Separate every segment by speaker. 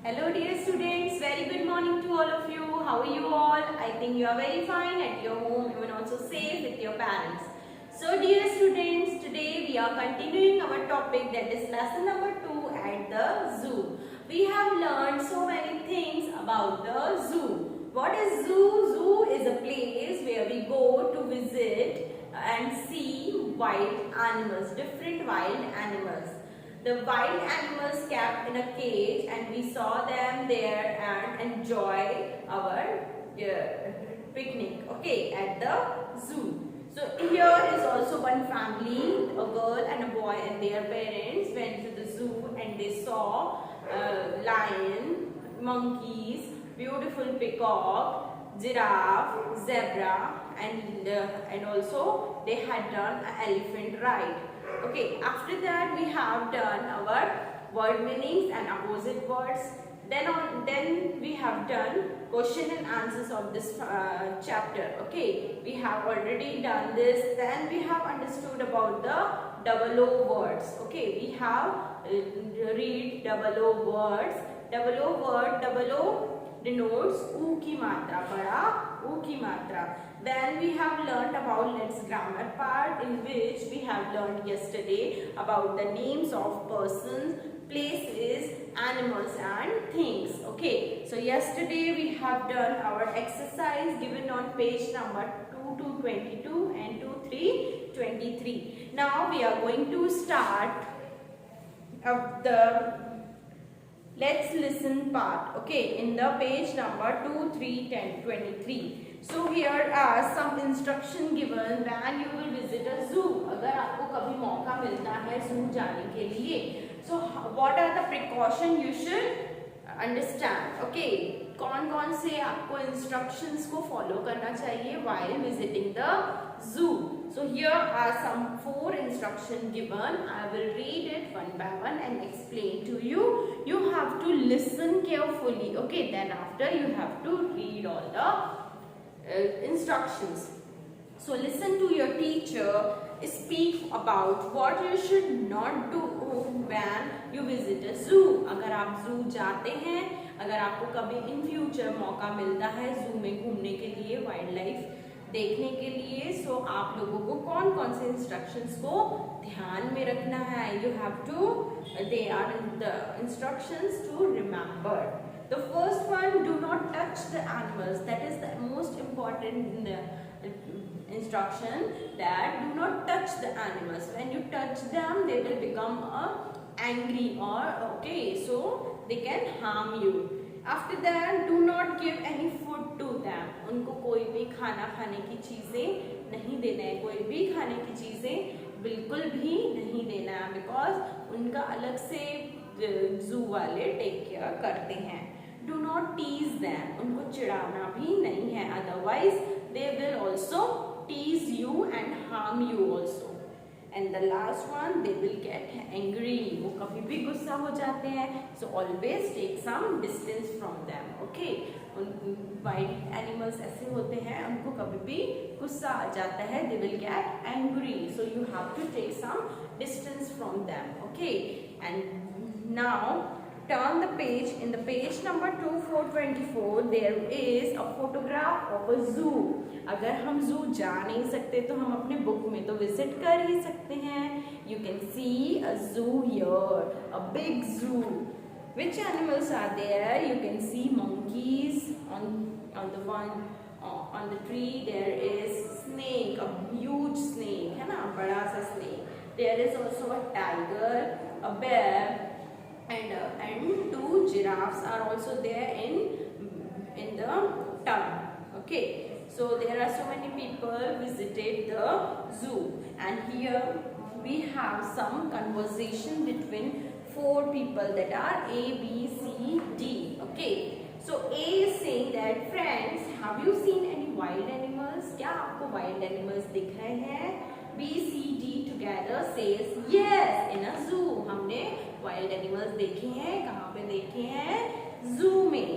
Speaker 1: Hello dear students, very good morning to all of you. How are you all? I think you are very fine at your home, even also safe with your parents. So dear students, today we are continuing our topic, that is lesson number 2 at the zoo. We have learned so many things about the zoo. What is zoo? Zoo is a place where we go to visit and see wild animals, different wild animals. The wild animals kept in a cage, and we saw them there and enjoy our picnic, okay, at the zoo. So here is also one family, a girl and a boy and their parents went to the zoo and they saw lion, monkeys, beautiful peacock, giraffe, zebra, and also they had done an elephant ride. Okay, after that we have done our word meanings and opposite words. Then we have done question and answers of this chapter. Okay, we have already done this. Then we have understood about the double O words. Okay, we have read double O words. Double O word, double O denotes U की मात्रा, बड़ा U की मात्रा. Then we have learned about let's grammar part, in which we have learned yesterday about the names of persons, places, animals and things. Okay, so yesterday we have done our exercise given on page number 2 to 22 and 2, 3, 23. Now we are going to start the let's listen part, okay, in the page number 2, 3, 10, 23. So here are some instruction given when you will visit a zoo. अगर आपको कभी मौका मिलता है zoo जाने के लिए, so what are the precaution you should understand? Okay, कौन-कौन से आपको instructions को follow करना चाहिए while visiting the zoo? So here are some 4 instructions given. I will read it one by one and explain to you. You have to listen carefully. Okay, then after you have to read all the instructions. So listen to your teacher. Speak about what you should not do when you visit a zoo. अगर आप zoo जाते हैं, अगर आपको कभी in future मौका मिलता है zoo में घूमने के लिए, वाइल्ड लाइफ देखने के लिए, सो आप लोगों को कौन कौन से इंस्ट्रक्शंस को ध्यान में रखना है. You have to, there are the instructions to remember. The first one, do not touch the animals. That is the most important instruction, that do not touch the animals. When you touch them, they will become angry, or okay, so they can harm you. After that, do not give any food to them. उनको कोई भी खाना खाने की चीजें नहीं देना है, कोई भी खाने की चीजें बिल्कुल भी नहीं देना है, बिकॉज उनका अलग से जू वाले टेक केयर करते हैं. Do not tease them. उनको चिढ़ाना भी नहीं है, otherwise they will also tease you and harm you also. And the last one, they will get angry. वो कभी भी गुस्सा हो जाते हैं, so always take some distance from them. Okay, wild animals ऐसे होते हैं, उनको कभी भी गुस्सा आ जाता है, they will get angry. So you have to take some distance from them. Okay, and now turn the page. In the page number 2424, there is a photograph of a zoo. अगर हम zoo जा नहीं सकते तो हम अपने book में तो विजिट कर ही सकते हैं. You can see a zoo here, a big zoo. Which animals are there? You can see monkeys on the one on the tree. There is snake, a huge snake, है ना, बड़ा सा snake. There is also a tiger, a bear. And 2 giraffes are also there in the tub. Okay, so there are so many people visited the zoo, and here we have some conversation between 4 people, that are A, B, C, D. Okay, so A is saying that, friends, have you seen any wild animals? क्या आपको wild animals दिख रहे हैं? B, C, D together says yes, in a zoo. हमने wild animals देखे हैं. कहाँ पे देखे हैं? Zoo में.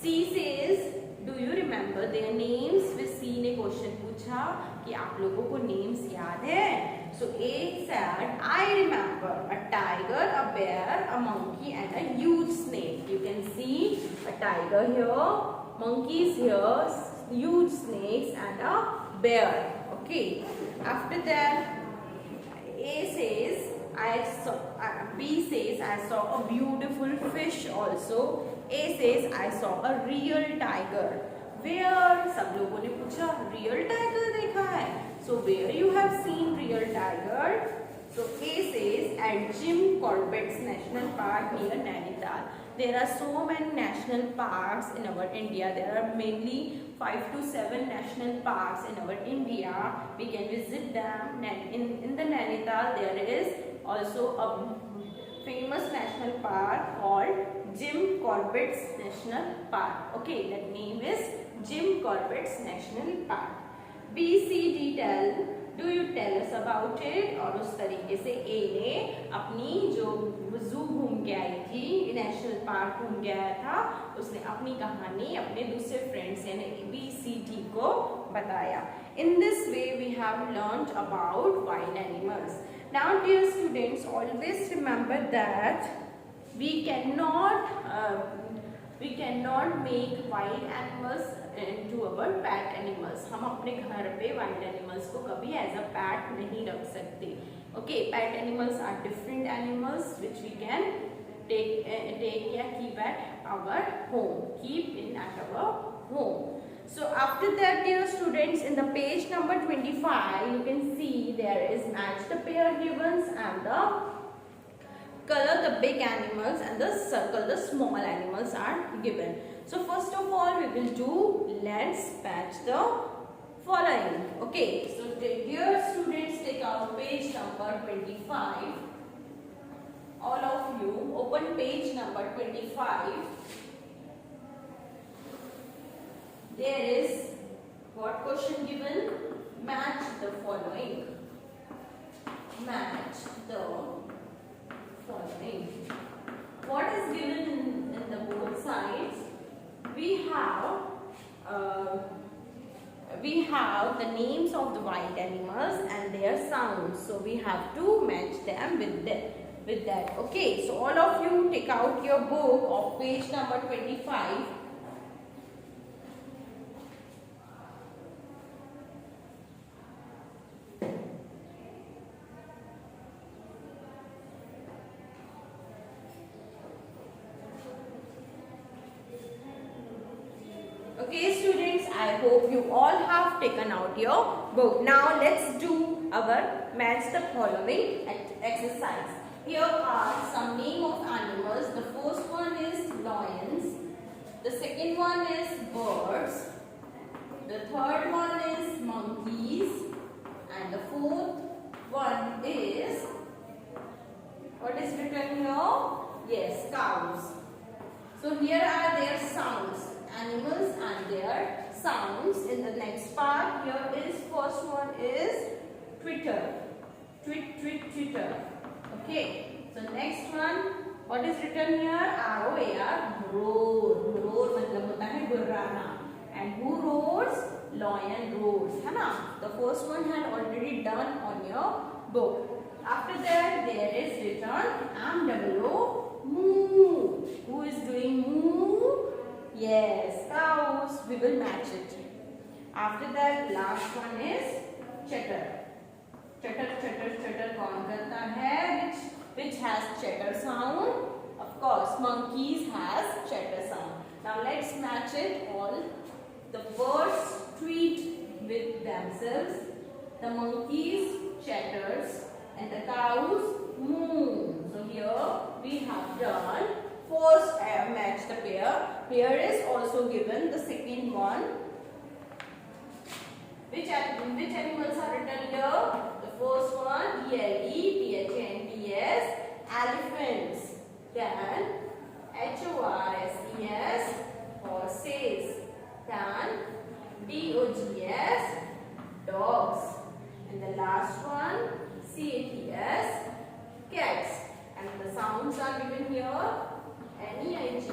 Speaker 1: C says, do you remember their names? फिर C ने क्वेश्चन पूछा कि आप लोगों को names याद है? So A said, I remember a tiger, a bear, a monkey, and a huge snake. You can see a tiger here, monkeys here, huge snakes, and a bear. Okay. After that, A says I saw. B says I saw a beautiful fish also. A says I saw a real tiger. Where? सब लोगों ने पूछा real tiger देखा है. So where you have seen real tiger? So A says at Jim Corbett's National Park near Nainital. There are so many national parks in our India. There are mainly 5 to 7 national parks in our India. We can visit them. In the Nainital there is also a famous national park called Jim Corbett's National Park. Okay, that name is Jim Corbett's National Park. B, C, D tell. Do you tell us about it? और उस तरीके से A ने अपनी जो जू घूम के आई थी, नेशनल पार्क घूम के आया था, उसने अपनी कहानी अपने दूसरे फ्रेंड्स यानी B, C, D को बताया. In this way we have learnt about wild animals. Now dear students, always remember that we cannot make wild animals into our pet animals. हम अपने घर पे wild animals को कभी as a pet नहीं रख सकते. Okay, pet animals are different animals which we can take या keep at our home, at our home. So after that, dear students, in the page number 25, you can see there is match the pair givens and the color the big animals and the circle the small animals are given. So first of all we will do, let's match the following. Okay, so dear students, take out page number 25. All of you open page number 25. There is what question given? Match the following. Match the following. What is given in the both sides? We have the names of the wild animals and their sounds. So we have to match them with that. Okay. So all of you take out your book of page number 25. Okay students, I hope you all have taken out your book. Now let's do our match the following exercise. Here are some name of animals. The first one is lions. The second one is birds. The third one is monkeys. And the fourth one is, what is written here? Yes, cows. So here are their sounds. Animals and their sounds. In the next part, here is first one is Twitter. Twitter. Okay. So next one, what is written here? R-O-A-R, roar. Roar मतलब होता है गुर्राना. And who roars? Lion roars. है ना? The first one had already done on your book. After that, there is written M-O-O, moo. Who is doing moo? Yes, cows. We will match it. After that, last one is chatter. Chatter कौन करता है? Which has chatter sound? Of course, monkeys has chatter sound. Now let's match it all. The birds tweet with themselves. The monkeys chatters and the cows moo. So here we have done. First match the pair. Here is also given the second one. Which animals are written here? The first one, ELEPHANTS, elephants. Then HORSES, horses. Then DOGS, dogs. And the last one, CATS, cats. And the sounds are given here. NEIGH,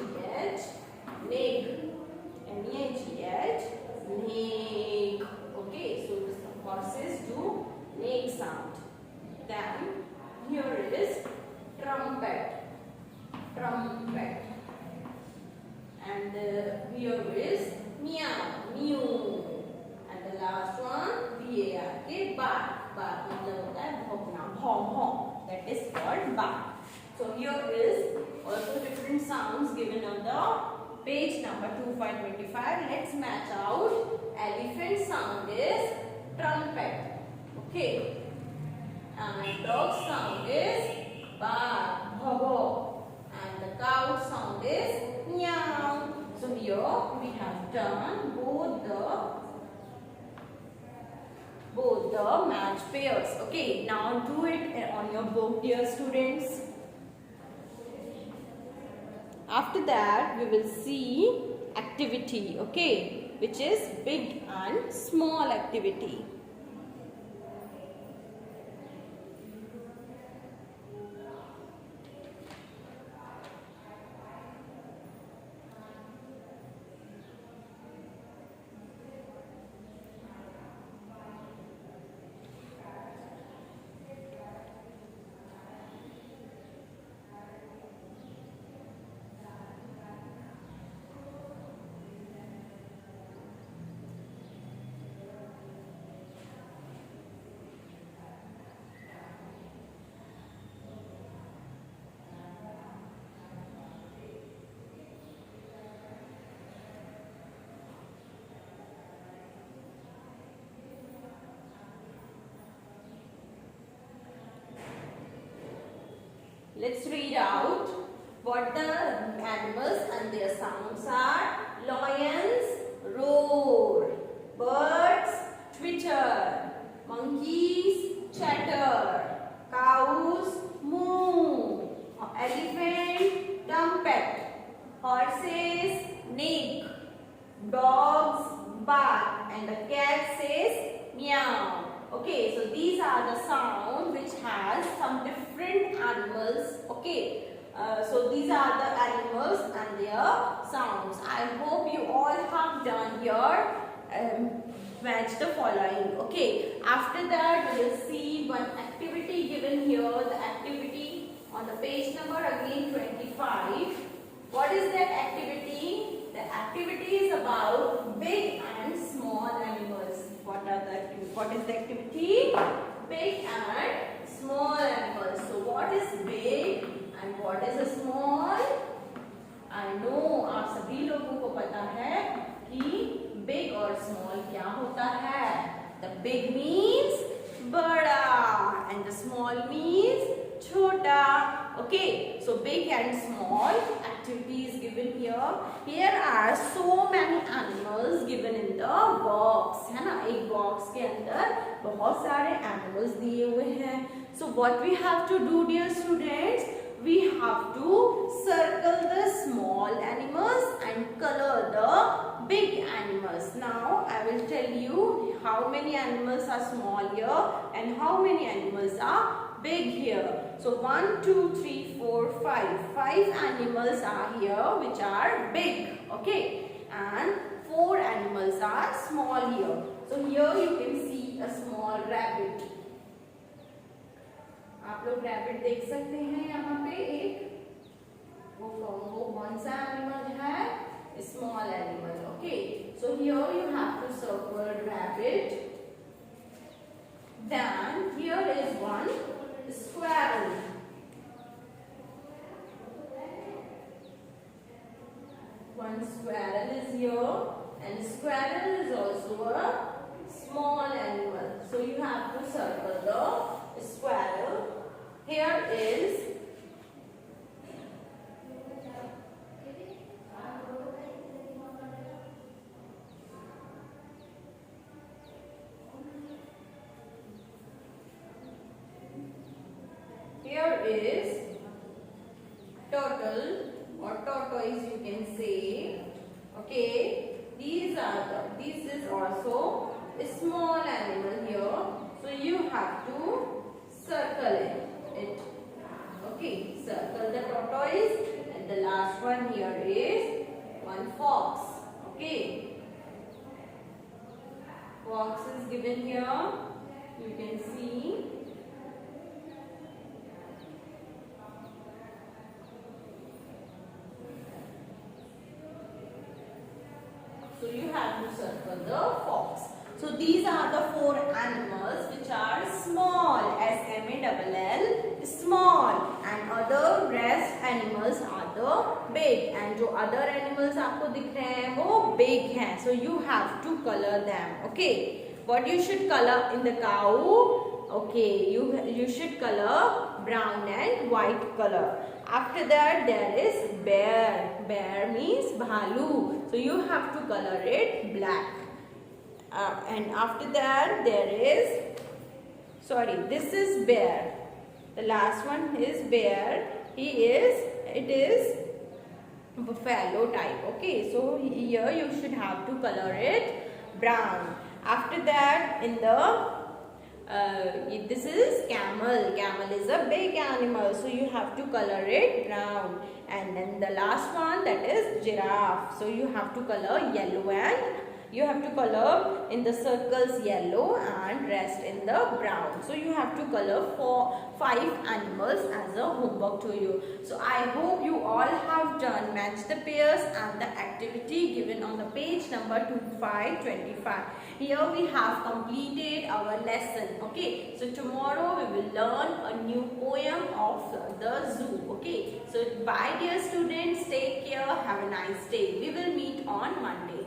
Speaker 1: neigh. NEIGH, neigh. Okay, so the horses do neigh sound. Then here is trumpet. bat. So here is also different sounds given on the page number 2525. Let's match out. Elephant sound is trumpet. Okay. And dog sound is bark, bhaw. And the cow sound is meow. So here we have done both the match pairs. Okay, now do it on your book, dear students. After that, we will see activity, okay, which is big and small activity. Let's read out what the animals and their sounds are. Lions roar, birds twitter, monkeys chatter, cows moo, elephant trumpet, horses neigh, dogs bark, and the cat says meow. Okay, so these are the sounds which has some different animals. Okay, so these are the animals and their sounds. I hope you all have done here. Match the following. Okay, after that we will see one activity given here. The activity on the page number again 25. What is that activity? The activity is about big and small animals. What is the activity? Big and small animals. So what is big and what is a small? I know आप सभी लोगों को पता है कि big और small क्या होता है. The big means बड़ा and the small means छोटा. Okay, so big and small activity is given here. Here are so many animals given in the box. है ना, एक box के अंदर बहुत सारे animals दिए हुए हैं. So what we have to do, dear students? We have to circle the small animals and color the big animals. Now I will tell you how many animals are small here and how many animals are big here. So 1, 2, 3, 4, 5. 5 animals are here which are big. Okay. And 4 animals are small here. So here you can see a small rabbit. आप लोग rabbit देख सकते हैं यहाँ पे एक वो कौन सा animal है? Small animal. Okay. So here you have to circle rabbit. Then here is one squirrel. One squirrel is here, and squirrel is also a small animal. So you have to circle the squirrel. Here is turtle or tortoise, you can say. Okay, this is also a small animal here, so you have to circle it. Okay, circle the tortoise, and the last one here is one fox. Okay, fox is given here, you can see. So you have to circle the fox. So these are the 4 animals which are small, S-M-A-L-L, small, other rest animals are the big, and जो other animals आपको दिख रहे हैं वो big हैं, so you have to color them. Okay, what you should color in the cow? Okay, you should color brown and white color. After that there is bear. Bear means bhalu, so you have to color it black. And after that there is, sorry, this is bear. The last one is bear. It is buffalo type. Okay, so here you should have to color it brown. After that, in the this is camel. Camel is a big animal, so you have to color it brown. And then the last one, that is giraffe. So you have to color yellow, and you have to color in the circles yellow and rest in the brown. So you have to color 5 animals as a homework to you. So I hope you all have done match the pairs and the activity given on the page number 2525. Here we have completed our lesson. Okay, so tomorrow we will learn a new poem of the zoo. Okay, so bye dear students, take care, have a nice day. We will meet on Monday.